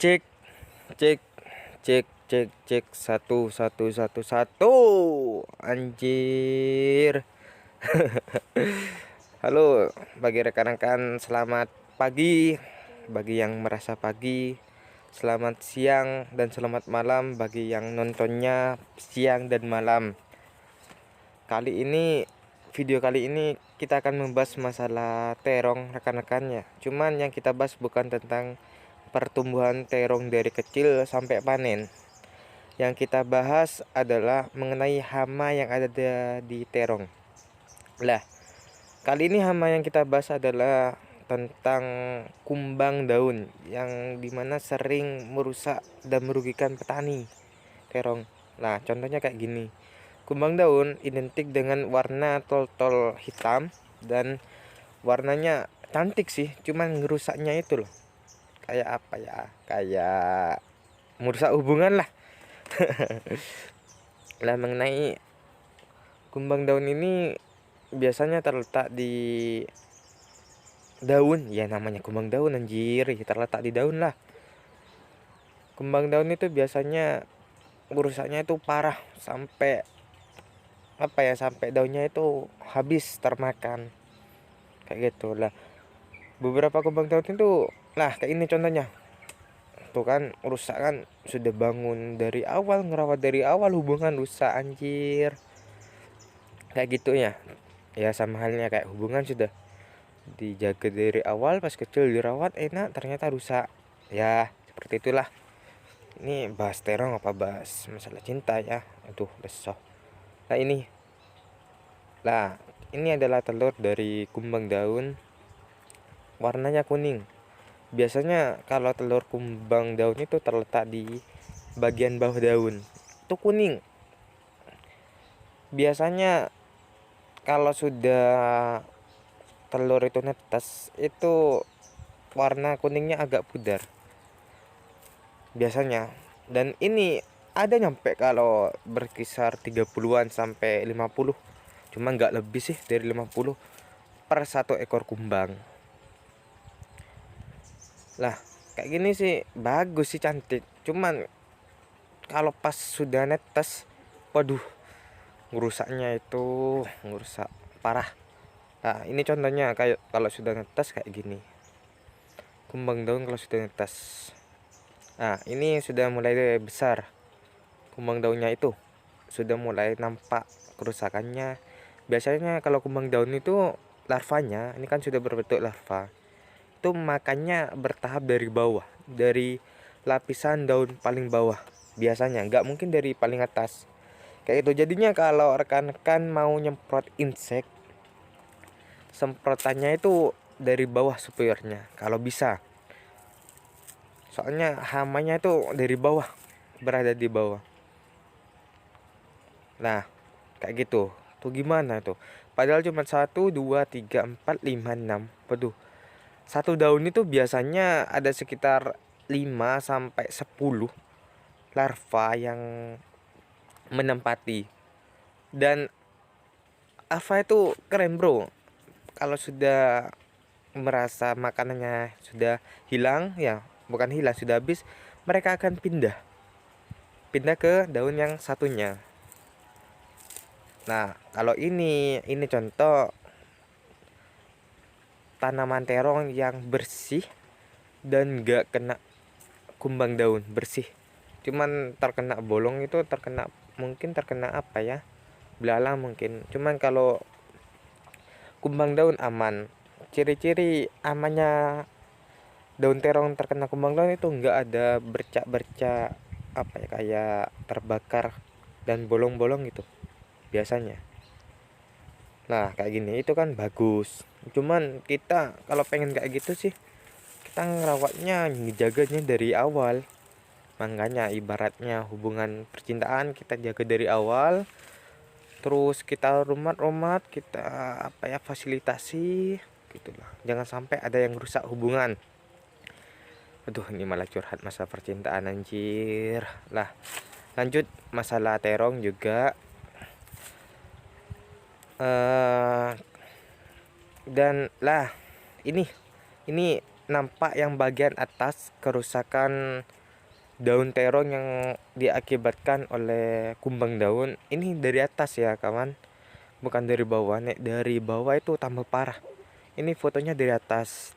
Cek, cek, cek, cek, cek, satu, satu, satu, satu, anjir. Halo, bagi rekan-rekan, selamat pagi. Bagi yang merasa pagi, selamat siang dan selamat malam bagi yang nontonnya siang dan malam. Video kali ini kita akan membahas masalah terong rekan-rekannya. Cuman yang kita bahas bukan tentang pertumbuhan terong dari kecil sampai panen. Yang kita bahas adalah mengenai hama yang ada di terong. Lah, kali ini hama yang kita bahas adalah tentang kumbang daun yang dimana sering merusak dan merugikan petani terong. Nah, contohnya kayak gini. Kumbang daun identik dengan warna tol-tol hitam dan warnanya cantik sih, cuman ngerusaknya itu loh. Kayak apa ya? Kayak merusak hubungan lah. Lah, mengenai kumbang daun ini biasanya terletak di daun. Ya namanya kumbang daun anjir, ya terletak di daun lah. Kumbang daun itu biasanya rusaknya itu parah sampai sampai daunnya itu habis termakan. Kayak gitu lah. Beberapa kumbang daun itu lah kayak ini contohnya. Tuh kan rusak kan, sudah bangun dari awal, ngerawat dari awal, hubungan rusak anjir. Kayak gitu ya. Ya sama halnya kayak hubungan sudah dijaga dari awal, pas kecil dirawat enak, ternyata rusak. Ya seperti itulah. Ini bahas terong apa bahas masalah cinta ya? Aduh besok. Nah ini adalah telur dari kumbang daun. Warnanya kuning. Biasanya kalau telur kumbang daun itu terletak di bagian bawah daun. Itu kuning. Biasanya kalau sudah telur itu netes, itu warna kuningnya agak pudar. Biasanya. Dan ini ada nyampe kalau berkisar 30-an sampai 50. Cuma nggak lebih sih dari 50 per satu ekor kumbang. Lah, kayak gini sih bagus sih, cantik. Cuman kalau pas sudah netes, waduh, ngerusaknya itu ngerusak parah. Nah, ini contohnya kayak kalau sudah netes kayak gini. Kumbang daun kalau sudah netes. Nah, ini sudah mulai besar. Kumbang daunnya itu sudah mulai nampak kerusakannya. Biasanya kalau kumbang daun itu larvanya, ini kan sudah berbentuk larva. Itu makannya bertahap dari bawah, dari lapisan daun paling bawah. Biasanya nggak mungkin dari paling atas. Kayak itu jadinya kalau rekan-rekan mau nyemprot insek, semprotannya itu dari bawah superiornya kalau bisa. Soalnya hamanya itu dari bawah, berada di bawah. Nah, kayak gitu. Tuh gimana tuh? Padahal cuma 1, 2, 3, 4, 5, 6. Waduh. Satu daun itu biasanya ada sekitar 5 sampai 10 larva yang menempati. Dan larva itu keren, Bro. Kalau sudah merasa makanannya sudah hilang, ya, bukan hilang, sudah habis, mereka akan pindah ke daun yang satunya. Nah, kalau ini contoh tanaman terong yang bersih dan gak kena kumbang daun, bersih. Cuman terkena bolong itu, mungkin terkena apa ya, belalang mungkin. Cuman kalau kumbang daun aman. Ciri-ciri amannya daun terong terkena kumbang daun itu nggak ada bercak-bercak apa ya, kayak terbakar dan bolong-bolong gitu biasanya. Nah kayak gini itu kan bagus. Cuman kita kalau pengen kayak gitu sih, kita ngerawatnya, ngejaganya dari awal. Makanya ibaratnya hubungan percintaan kita jaga dari awal. Terus kita rumat-rumat, kita fasilitasi gitulah. Jangan sampai ada yang rusak hubungan. Aduh, ini malah curhat masa percintaan anjir. Lah, lanjut masalah terong juga. Dan lah, ini nampak yang bagian atas kerusakan daun terong yang diakibatkan oleh kumbang daun. Ini dari atas ya kawan, bukan dari bawah. Nek dari bawah itu tambah parah. Ini fotonya dari atas,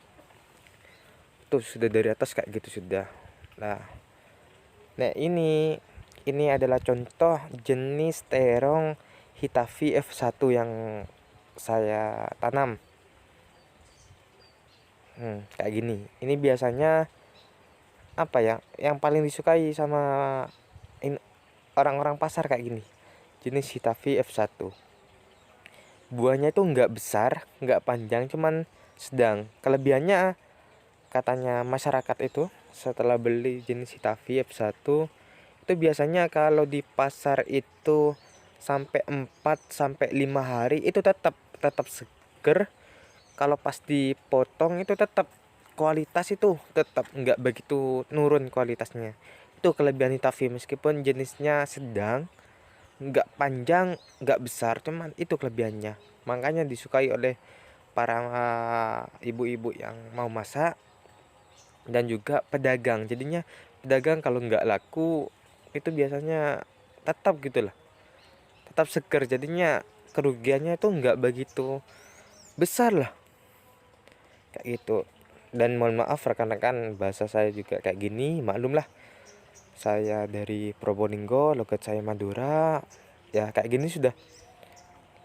tuh sudah dari atas kayak gitu sudah. Nah ini adalah contoh jenis terong Hitachi F1 yang saya tanam. Kayak gini. Ini biasanya apa ya, yang paling disukai sama orang-orang pasar kayak gini. Jenis Hitachi F1. Buahnya itu nggak besar, nggak panjang, cuman sedang. Kelebihannya katanya masyarakat itu setelah beli jenis Hitachi F1 itu biasanya kalau di pasar itu sampai 4 sampai 5 hari itu tetap tetap seger. Kalau pas dipotong itu tetap kualitas itu tetap nggak begitu nurun kualitasnya. Itu kelebihan Hitachi, meskipun jenisnya sedang, nggak panjang nggak besar, cuman itu kelebihannya. Makanya disukai oleh para ibu-ibu yang mau masak dan juga pedagang. Jadinya pedagang kalau nggak laku itu biasanya tetap gitulah, tetap seger, jadinya kerugiannya itu nggak begitu besar lah kayak gitu. Dan mohon maaf rekan-rekan, bahasa saya juga kayak gini, maklum lah, saya dari Probolinggo, logat saya Madura, ya kayak gini sudah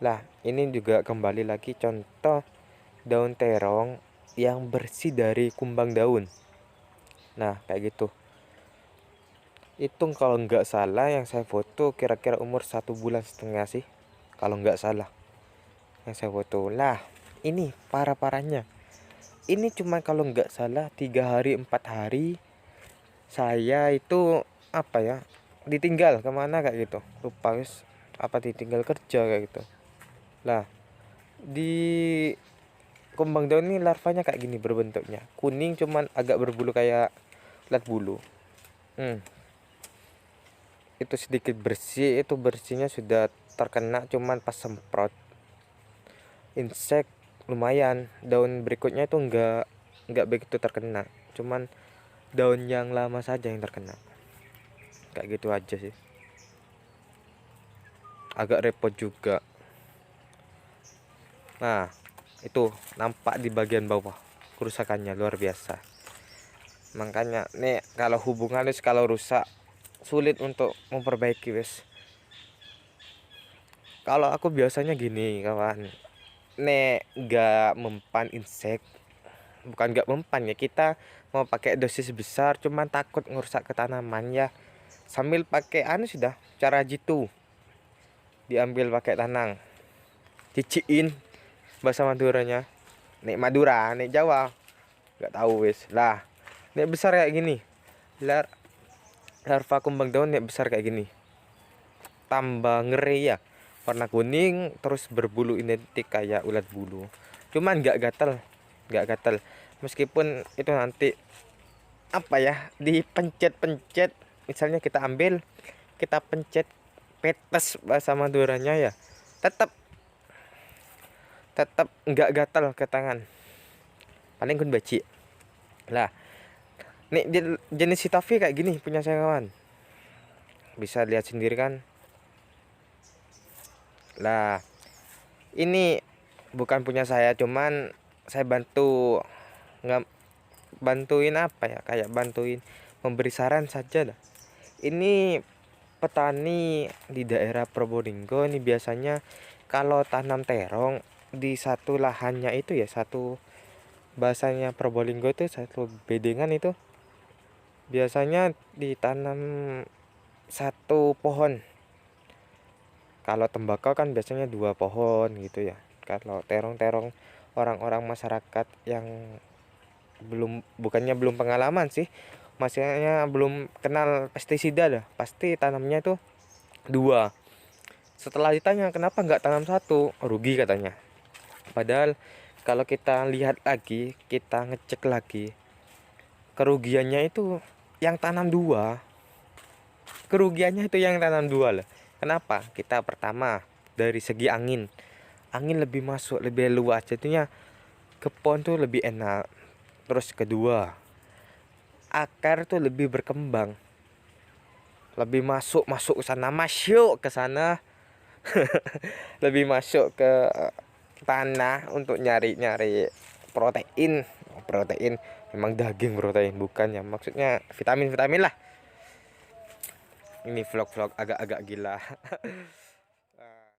lah. Ini juga kembali lagi contoh daun terong yang bersih dari kumbang daun. Nah kayak gitu. Itu kalau nggak salah yang saya foto kira-kira umur 1,5 bulan sih, kalau nggak salah yang saya foto. Lah ini parah-parahnya, ini cuma kalau nggak salah 3 hari 4 hari saya itu apa ya, ditinggal kemana kayak gitu, lupa wis, apa ditinggal kerja kayak gitu. Lah di kumbang daun ini larvanya kayak gini berbentuknya kuning, cuman agak berbulu kayak ulat bulu. Itu sedikit bersih, itu bersihnya sudah terkena cuman pas semprot insek lumayan. Daun berikutnya itu enggak begitu terkena, cuman daun yang lama saja yang terkena. Kayak gitu aja sih, agak repot juga. Nah itu nampak di bagian bawah kerusakannya luar biasa. Makanya nih kalau hubungan wis kalau rusak sulit untuk memperbaiki wis. Kalau aku biasanya gini kawan, nek nggak mempan insek, bukan nggak mempan ya, kita mau pakai dosis besar cuman takut ngerusak ke tanaman ya, sambil pakai anu sudah cara jitu, diambil pakai tanang, ciciin bahasa Maduranya. Nek Madura, nek Jawa nggak tahu wis lah. Nek besar kayak gini, larva kumbang daun nek besar kayak gini tambah ngeri ya, warna kuning terus berbulu identik kayak ulat bulu, cuman nggak gatal meskipun itu nanti apa ya, dipencet-pencet. Misalnya kita ambil, kita pencet petes bahasa Maduranya ya, tetap tetap nggak gatal ke tangan, paling kun baci lah. Nih jenis Hitachi kayak gini punya saya kawan, bisa lihat sendiri kan. Lah ini bukan punya saya, cuman saya bantu nggak bantuin apa ya, kayak bantuin memberi saran saja lah. Ini petani di daerah Probolinggo ini biasanya kalau tanam terong di satu lahannya itu ya, satu bahasanya Probolinggo itu satu bedengan itu biasanya ditanam satu pohon. Kalau tembakau kan biasanya 2 pohon gitu ya. Kalau terong-terong orang-orang masyarakat yang bukannya belum pengalaman sih, maksudnya belum kenal pestisida lah, pasti tanamnya itu 2. Setelah ditanya kenapa nggak tanam satu, rugi katanya. Padahal kalau kita lihat lagi, kita ngecek lagi, kerugiannya itu yang tanam 2. Kerugiannya itu yang tanam 2 lah. Kenapa? Kita pertama dari segi angin lebih masuk, lebih luas, jadinya ke pohon tuh lebih enak. Terus kedua, akar tuh lebih berkembang, lebih masuk ke sana lebih masuk ke tanah untuk nyari protein. Protein memang daging, protein bukan ya, maksudnya vitamin lah. Ini vlog agak-agak gila.